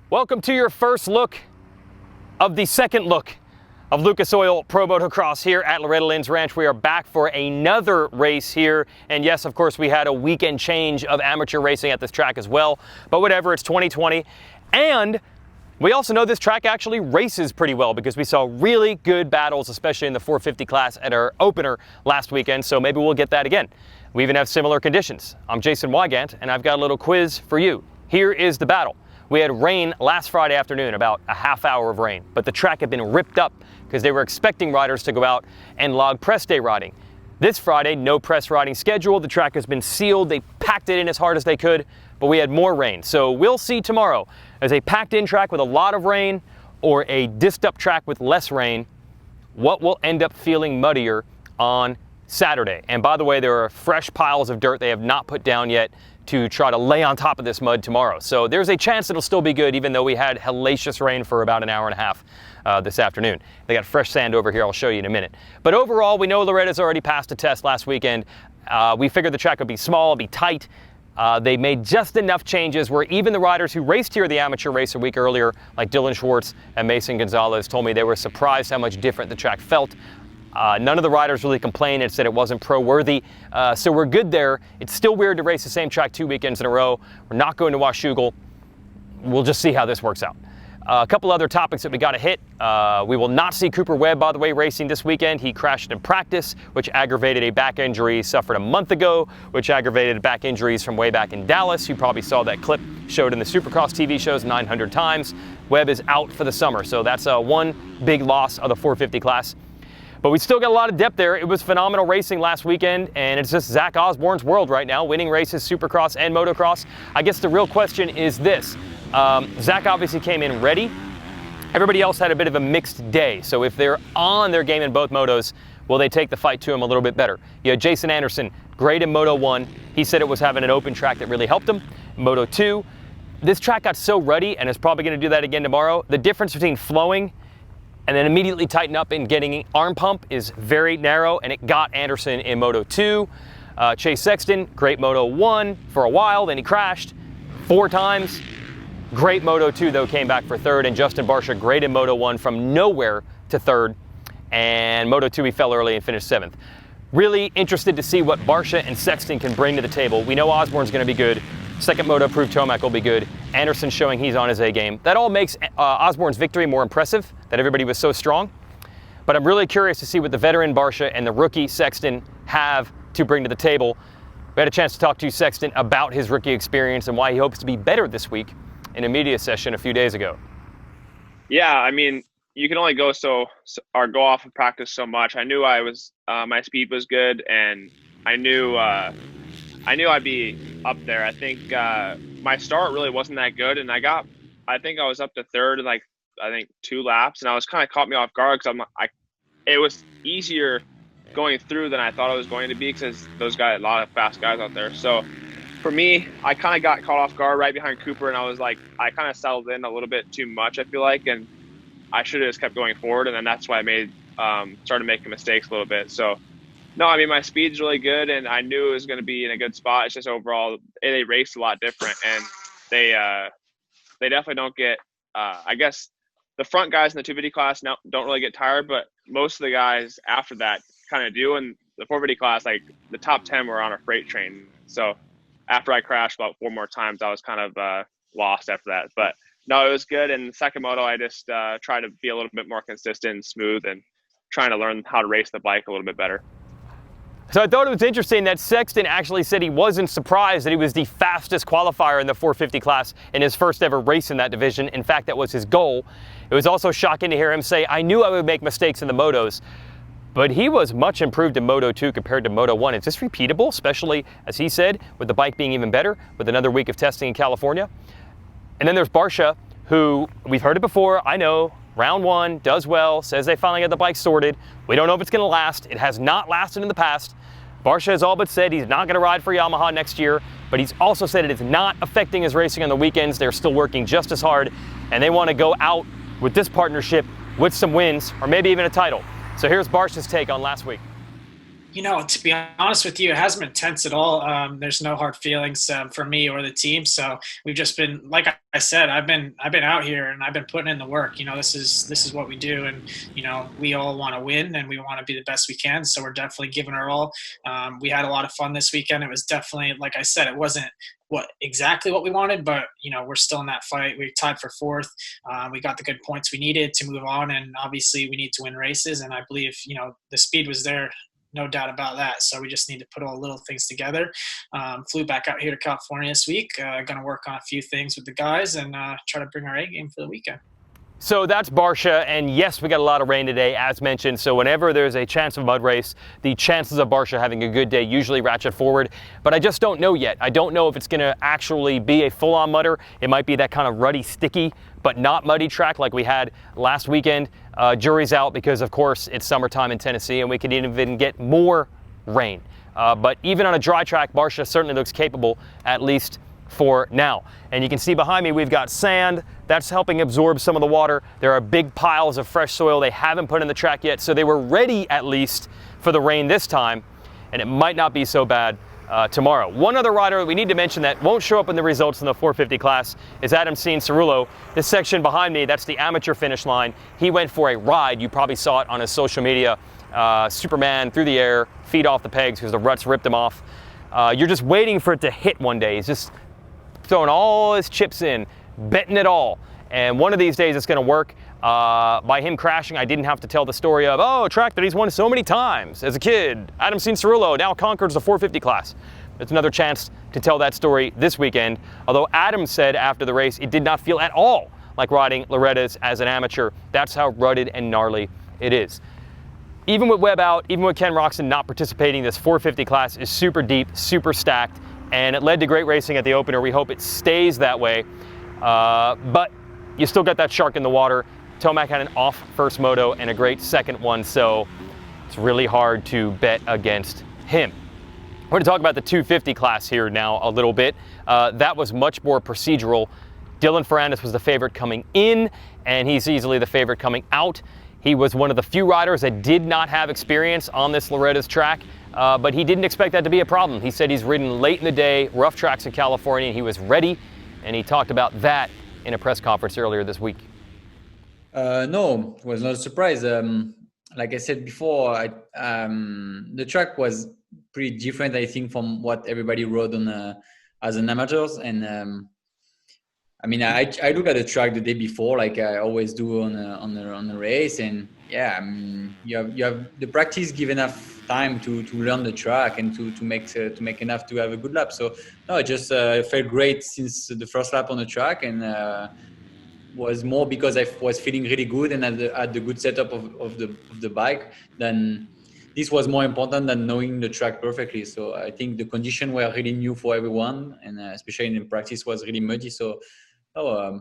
Welcome to your first look of the second look of Lucas Oil Pro Motocross here at Loretta Lynn's Ranch. We are back for another race here. And yes, of course, we had a weekend change of amateur racing at this track as well. But whatever, it's 2020. And we also know this track actually races pretty well because we saw really good battles, especially in the 450 class at our opener last weekend. So maybe we'll get that again. We even have similar conditions. I'm Jason Weigandt, and I've got a little quiz for you. Here is the battle. We had rain last Friday afternoon, about a half hour of rain, but the track had been ripped up because they were expecting riders to go out and log press day riding. This Friday, no press riding scheduled. The track has been sealed. They packed it in as hard as they could, but we had more rain. So we'll see tomorrow as a packed in track with a lot of rain or a disced up track with less rain, what will end up feeling muddier on Saturday. And by the way, there are fresh piles of dirt they have not put down yet to try to lay on top of this mud tomorrow. So there's a chance it'll still be good, even though we had hellacious rain for about an hour and a half this afternoon. They got fresh sand over here, I'll show you in a minute. But overall, we know Loretta's already passed a test last weekend. We figured the track would be small, be tight. They made just enough changes where even the riders who raced here the amateur race a week earlier, like Dylan Schwartz and Mason Gonzalez, told me they were surprised how much different the track felt. None of the riders really complained and said it wasn't pro-worthy, so we're good there. It's still weird to race the same track 2 weekends in a row. We're not going to Washougal. We'll just see how this works out. A couple other topics that we got to hit. We will not see Cooper Webb, by the way, racing this weekend. He crashed in practice, which aggravated a back injury suffered a month ago, which aggravated back injuries from way back in Dallas. You probably saw that clip showed in the Supercross TV shows 900 times. Webb is out for the summer, so that's one big loss of the 450 class. But we still got a lot of depth there. It was phenomenal racing last weekend, and it's just Zach Osborne's world right now, winning races, Supercross and Motocross. I guess the real question is this. Zach obviously came in ready. Everybody else had a bit of a mixed day. So if they're on their game in both motos, will they take the fight to him a little bit better? You had Jason Anderson, great in Moto 1. He said it was having an open track that really helped him. Moto 2, this track got so ruddy, and it's probably going to do that again tomorrow. The difference between flowing and then immediately tighten up and getting arm pump is very narrow, and it got Anderson in Moto 2. Chase Sexton, great Moto 1 for a while, then he crashed 4 times. Great Moto 2, though, came back for 3rd, and Justin Barcia, great in Moto 1 from nowhere to 3rd. And Moto 2, he fell early and finished 7th. Really interested to see what Barcia and Sexton can bring to the table. We know Osborne's going to be good. Second moto proved Tomac will be good. Anderson showing he's on his A game. That all makes Osborne's victory more impressive, that everybody was so strong. But I'm really curious to see what the veteran Barcia and the rookie Sexton have to bring to the table. We had a chance to talk to Sexton about his rookie experience and why he hopes to be better this week in a media session a few days ago. Yeah, I mean, you can only go go off of practice so much. I knew I was my speed was good, and I knew I'd be up there. I think my start really wasn't that good, and I think I was up to 3rd in I think 2 laps, and I was kind of caught me off guard because it was easier going through than I thought it was going to be because those guys, a lot of fast guys out there. So for me, I kind of got caught off guard right behind Cooper, and I kind of settled in a little bit too much, I feel like, and I should have just kept going forward, and then that's why I started making mistakes a little bit. So no, I mean, my speed's really good, and I knew it was going to be in a good spot. It's just overall, they raced a lot different, and they definitely don't get, I guess, the front guys in the 250 class don't really get tired, but most of the guys after that kind of do. And the 450 class, the top 10 were on a freight train. So after I crashed about 4 more times, I was kind of lost after that. But no, it was good. And the second moto, I just tried to be a little bit more consistent and smooth and trying to learn how to race the bike a little bit better. So I thought it was interesting that Sexton actually said he wasn't surprised that he was the fastest qualifier in the 450 class in his first ever race in that division. In fact, that was his goal. It was also shocking to hear him say, I knew I would make mistakes in the motos, but he was much improved in Moto 2 compared to Moto 1. Is this repeatable, especially, as he said, with the bike being even better, with another week of testing in California? And then there's Barcia, who we've heard it before, I know, round 1, does well, says they finally got the bike sorted. We don't know if it's going to last. It has not lasted in the past. Barcia has all but said he's not going to ride for Yamaha next year, but he's also said it is not affecting his racing on the weekends. They're still working just as hard, and they want to go out with this partnership with some wins, or maybe even a title. So here's Barcia's take on last week. To be honest with you, it hasn't been tense at all. There's no hard feelings for me or the team. So we've just been, like I said, I've been out here and I've been putting in the work. This is what we do, and we all want to win and we want to be the best we can. So we're definitely giving our all. We had a lot of fun this weekend. It was definitely, like I said, it wasn't exactly what we wanted, but we're still in that fight. We tied for fourth. We got the good points we needed to move on, and obviously we need to win races. And I believe the speed was there. No doubt about that. So we just need to put all the little things together. Flew back out here to California this week. Going to work on a few things with the guys and try to bring our A game for the weekend. So that's Barcia, and yes, we got a lot of rain today, as mentioned. So whenever there's a chance of a mud race, the chances of Barcia having a good day usually ratchet forward. But I just don't know yet. I don't know if it's going to actually be a full-on mudder. It might be that kind of ruddy, sticky, but not muddy track like we had last weekend. Jury's out because, of course, it's summertime in Tennessee, and we could even get more rain. But even on a dry track, Barcia certainly looks capable, at least for now. And you can see behind me we've got sand that's helping absorb some of the water. There are big piles of fresh soil they haven't put in the track yet, so they were ready at least for the rain this time, and it might not be so bad tomorrow. One other rider we need to mention that won't show up in the results in the 450 class is Adam Cianciarulo. This section behind me, that's the amateur finish line. He went for a ride. You probably saw it on his social media. Superman through the air, feet off the pegs because the ruts ripped him off. You're just waiting for it to hit one day. He's just throwing all his chips in, betting it all. And one of these days it's going to work. By him crashing, I didn't have to tell the story of, a track that he's won so many times as a kid. Adam Cianciarulo now conquers the 450 class. It's another chance to tell that story this weekend. Although Adam said after the race, it did not feel at all like riding Loretta's as an amateur. That's how rutted and gnarly it is. Even with Webb out, even with Ken Roczen not participating, this 450 class is super deep, super stacked, and it led to great racing at the opener. We hope it stays that way. But you still got that shark in the water. Tomac had an off first moto and a great second one, so it's really hard to bet against him. We're going to talk about the 250 class here now a little bit. That was much more procedural. Dylan Ferrandis was the favorite coming in, and he's easily the favorite coming out. He was one of the few riders that did not have experience on this Loretta's track, but he didn't expect that to be a problem. He said he's ridden late in the day, rough tracks in California, and he was ready, and he talked about that in a press conference earlier this week. No, it was not a surprise. Like I said before, the track was pretty different, I think, from what everybody rode on as an amateurs. And I look at the track the day before, like I always do on the race. And yeah, you have the practice give enough time to learn the track and to make enough to have a good lap. So no, it just felt great since the first lap on the track, and was more because I was feeling really good and had the good setup of the bike. Then this was more important than knowing the track perfectly. So I think the conditions were really new for everyone, and especially in practice was really muddy. So I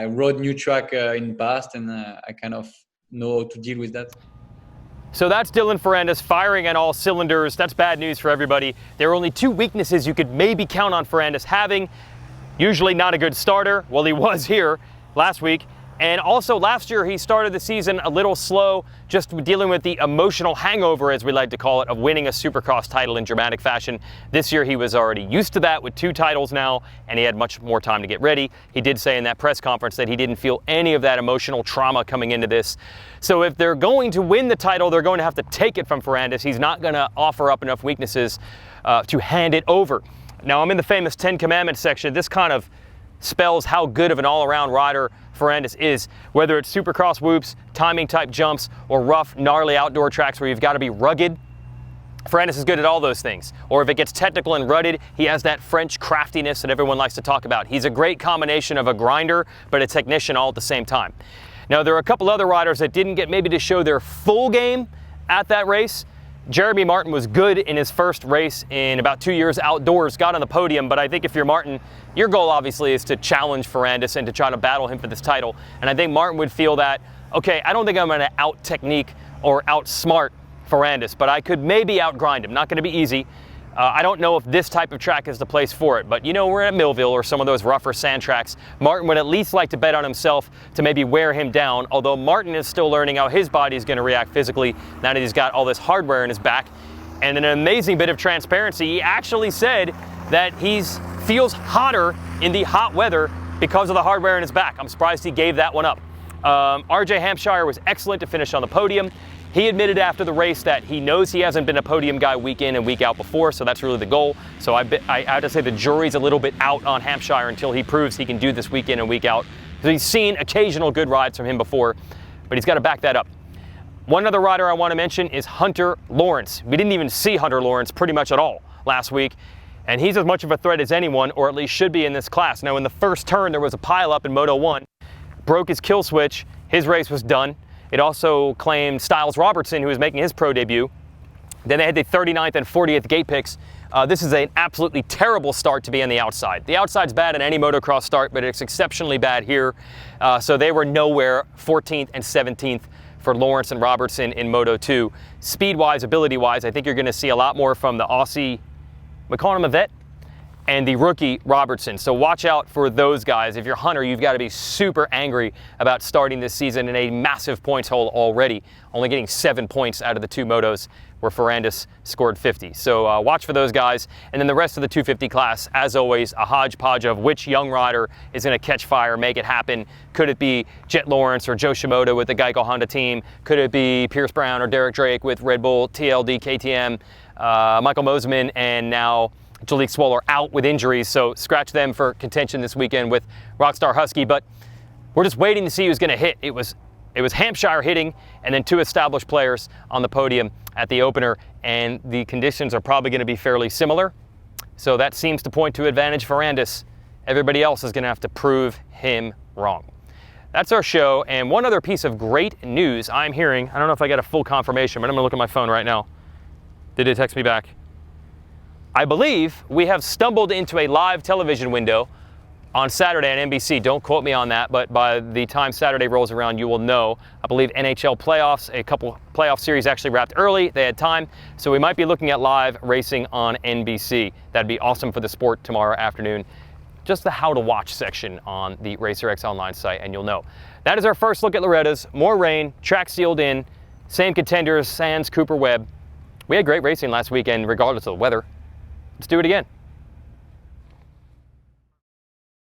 rode new track in the past, and I kind of know how to deal with that. So that's Dylan Ferrandis firing on all cylinders. That's bad news for everybody. There are only two weaknesses you could maybe count on Ferrandis having. Usually not a good starter. Well, he was here last week. And also last year, he started the season a little slow, just dealing with the emotional hangover, as we like to call it, of winning a Supercross title in dramatic fashion. This year, he was already used to that with 2 titles now, and he had much more time to get ready. He did say in that press conference that he didn't feel any of that emotional trauma coming into this. So if they're going to win the title, they're going to have to take it from Ferrandis. He's not going to offer up enough weaknesses to hand it over. Now, I'm in the famous 10 Commandments section. This kind of spells how good of an all-around rider Ferrandis is, whether it's Supercross whoops, timing type jumps, or rough, gnarly outdoor tracks where you've got to be rugged. Ferrandis is good at all those things. Or if it gets technical and rutted, he has that French craftiness that everyone likes to talk about. He's a great combination of a grinder, but a technician all at the same time. Now, there are a couple other riders that didn't get maybe to show their full game at that race. Jeremy Martin was good in his first race in about 2 years outdoors, got on the podium, but I think if you're Martin, your goal obviously is to challenge Ferrandis and to try to battle him for this title. And I think Martin would feel that, okay, I don't think I'm going to out-technique or outsmart Ferrandis, but I could maybe out-grind him. Not going to be easy. I don't know if this type of track is the place for it, but you know, we're at Millville or some of those rougher sand tracks. Martin would at least like to bet on himself to maybe wear him down, although Martin is still learning how his body is going to react physically now that he's got all this hardware in his back. And an amazing bit of transparency, he actually said that he feels hotter in the hot weather because of the hardware in his back. I'm surprised he gave that one up. RJ Hampshire was excellent to finish on the podium. He admitted after the race that he knows he hasn't been a podium guy week in and week out before, so that's really the goal. So I have to say the jury's a little bit out on Hampshire until he proves he can do this week in and week out. So he's seen occasional good rides from him before, but he's got to back that up. One other rider I want to mention is Hunter Lawrence. We didn't even see Hunter Lawrence pretty much at all last week, and he's as much of a threat as anyone, or at least should be in this class. Now, in the first turn, there was a pileup in Moto 1, broke his kill switch, his race was done. It also claimed Styles Robertson, who was making his pro debut. Then they had the 39th and 40th gate picks. This is an absolutely terrible start to be on the outside. The outside's bad in any motocross start, but it's exceptionally bad here. So they were nowhere, 14th and 17th for Lawrence and Robertson in Moto 2. Speed-wise, ability-wise, I think you're going to see a lot more from the Aussie, we call him a vet, and the rookie Robertson. So watch out for those guys. If you're Hunter, you've got to be super angry about starting this season in a massive points hole already, only getting 7 points out of the 2 motos where Ferrandis scored 50. So watch for those guys. And then the rest of the 250 class, as always, a hodgepodge of which young rider is going to catch fire, make it happen. Could it be Jet Lawrence or Joe Shimoda with the Geico Honda team? Could it be Pierce Brown or Derek Drake with Red Bull, TLD, KTM, Michael Mosiman, and now Jalek Swoll out with injuries, so scratch them for contention this weekend with Rockstar Husky. But we're just waiting to see who's going to hit. It was Hampshire hitting, and then 2 established players on the podium at the opener, and the conditions are probably going to be fairly similar. So that seems to point to advantage Ferrandis. Everybody else is going to have to prove him wrong. That's our show. And one other piece of great news I'm hearing. I don't know if I got a full confirmation, but I'm going to look at my phone right now. Did it text me back? I believe we have stumbled into a live television window on Saturday on NBC. Don't quote me on that, but by the time Saturday rolls around, you will know. I believe NHL playoffs, a couple playoff series actually wrapped early. They had time. So we might be looking at live racing on NBC. That'd be awesome for the sport tomorrow afternoon. Just the how to watch section on the RacerX online site, and you'll know. That is our first look at Loretta's. More rain, track sealed in, same contenders, Sands, Cooper, Webb. We had great racing last weekend regardless of the weather. Let's do it again.